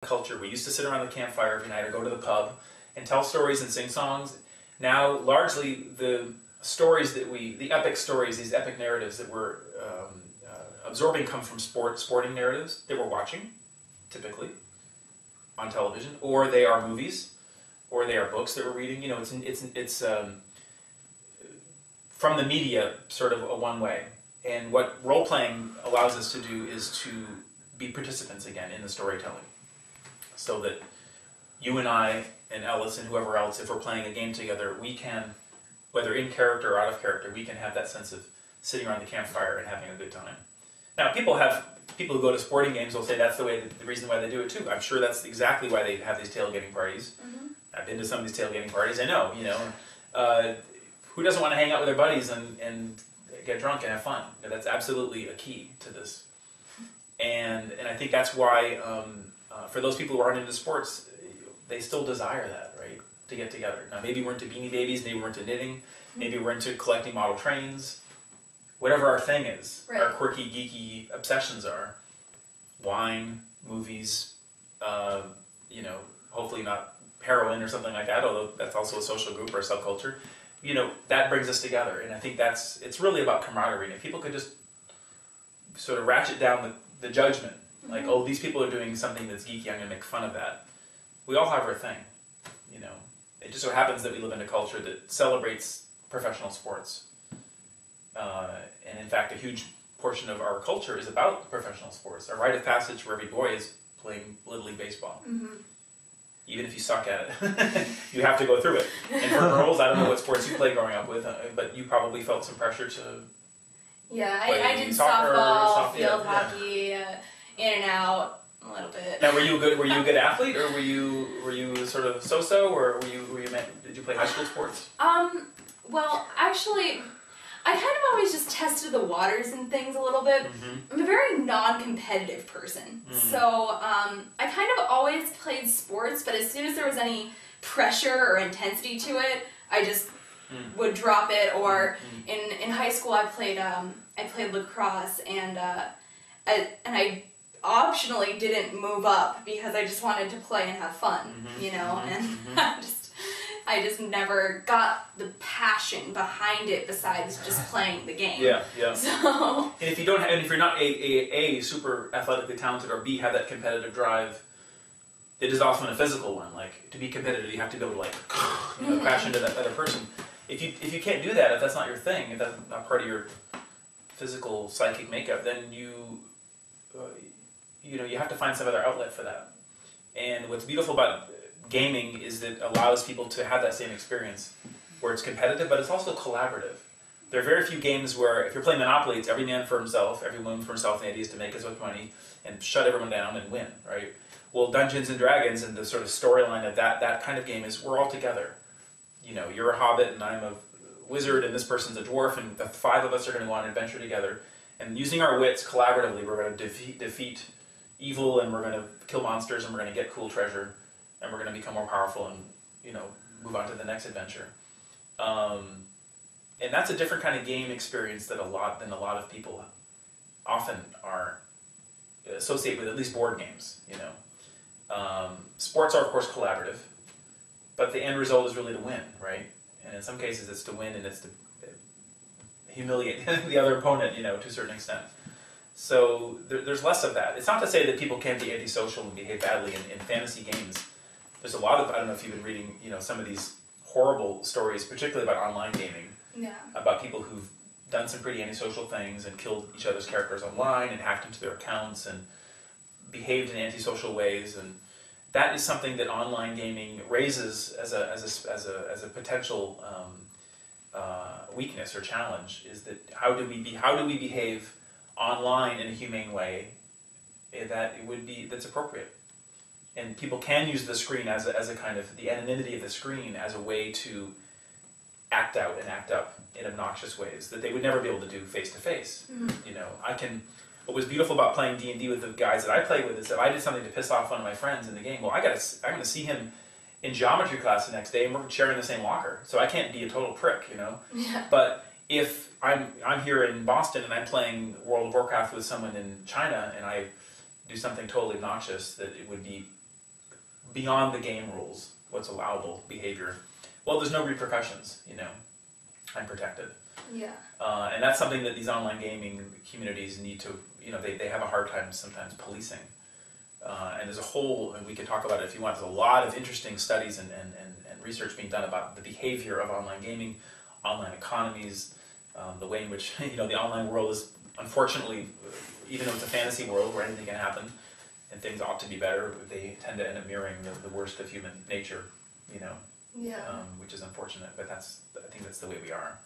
culture. We used to sit around the campfire every night or go to the pub and tell stories and sing songs. Now, largely, the stories that the epic stories, these epic narratives that we're absorbing come from sporting narratives that we're watching, typically, on television, or they are movies, or they are books that we're reading. You know, it's from the media, sort of a one way. And what role-playing allows us to do is to be participants again in the storytelling. So that you and I and Ellis and whoever else, if we're playing a game together, we can, whether in character or out of character, we can have that sense of sitting around the campfire and having a good time. Now, people who go to sporting games will say that's the reason why they do it too. I'm sure that's exactly why they have these tailgating parties. Mm-hmm. I've been to some of these tailgating parties. I know, who doesn't want to hang out with their buddies and get drunk and have fun? That's absolutely a key to this. And I think that's why, for those people who aren't into sports, they still desire that, right? To get together. Now, maybe we're into Beanie Babies, maybe we're into knitting, maybe we're into collecting model trains. Whatever our thing is, right. Our quirky, geeky obsessions are. Wine, movies, hopefully not heroin or something like that, although that's also a social group or a subculture. That brings us together. And I think it's really about camaraderie. And if people could just sort of ratchet down the judgment, mm-hmm. like, oh, these people are doing something that's geeky, I'm going to make fun of that. We all have our thing, It just so happens that we live in a culture that celebrates professional sports. And in fact, a huge portion of our culture is about professional sports. A rite of passage for every boy is playing Little League Baseball. Mm-hmm. Even if you suck at it, you have to go through it. And for girls, I don't know what sports you played growing up with, but you probably felt some pressure to I did softball, field hockey, in and out. A little bit. Now, were you a good athlete, or were you sort of so-so, or did you play high school sports? Well, actually, I kind of always just tested the waters and things a little bit. Mm-hmm. I'm a very non-competitive person, so I kind of always played sports. But as soon as there was any pressure or intensity to it, I just would drop it. Or in high school, I played lacrosse, and I optionally didn't move up because I just wanted to play and have fun, and I just never got the passion behind it besides just playing the game. Yeah. So, and if you're not a super athletically talented, or B, have that competitive drive, it is often a physical one. Like, to be competitive, you have to be able to crash into that other person. If you can't do that, if that's not your thing, if that's not part of your physical psychic makeup, then you have to find some other outlet for that. And what's beautiful about gaming is that it allows people to have that same experience where it's competitive, but it's also collaborative. There are very few games where, if you're playing Monopoly, it's every man for himself, every woman for himself, and the idea is to make as much money and shut everyone down and win, right? Well, Dungeons and Dragons and the sort of storyline of that kind of game is we're all together. You're a hobbit and I'm a wizard and this person's a dwarf, and the five of us are going to go on an adventure together. And using our wits collaboratively, we're going to defeat evil, and we're going to kill monsters, and we're going to get cool treasure, and we're going to become more powerful and, move on to the next adventure. And that's a different kind of game experience than a lot of people often are associate with, at least board games, Sports are, of course, collaborative, but the end result is really to win, right? And in some cases it's to win, and it's to humiliate the other opponent, to a certain extent. So there's less of that. It's not to say that people can't be antisocial and behave badly in fantasy games. There's a lot of, I don't know if you've been reading, some of these horrible stories, particularly about online gaming, about people who've done some pretty antisocial things and killed each other's characters online and hacked into their accounts and behaved in antisocial ways. And that is something that online gaming raises as a potential weakness or challenge. Is that how do we behave online in a humane way that's appropriate? And people can use the screen as a kind of, the anonymity of the screen as a way to act out and act up in obnoxious ways that they would never be able to do face to face. What was beautiful about playing D&D with the guys that I play with is that I did something to piss off one of my friends in the game. Well, I'm going to see him in geometry class the next day, and we're sharing the same locker, so I can't be a total prick, Yeah. But if I'm here in Boston and I'm playing World of Warcraft with someone in China, and I do something totally obnoxious that it would be beyond the game rules, what's allowable behavior, well, there's no repercussions, I'm protected. Yeah. And that's something that these online gaming communities need to, they have a hard time sometimes policing. And there's a whole, and we can talk about it if you want, there's a lot of interesting studies and research being done about the behavior of online gaming, online economies, the way in which, the online world is, unfortunately, even though it's a fantasy world where anything can happen and things ought to be better, they tend to end up mirroring the worst of human nature, Yeah. which is unfortunate, but I think that's the way we are.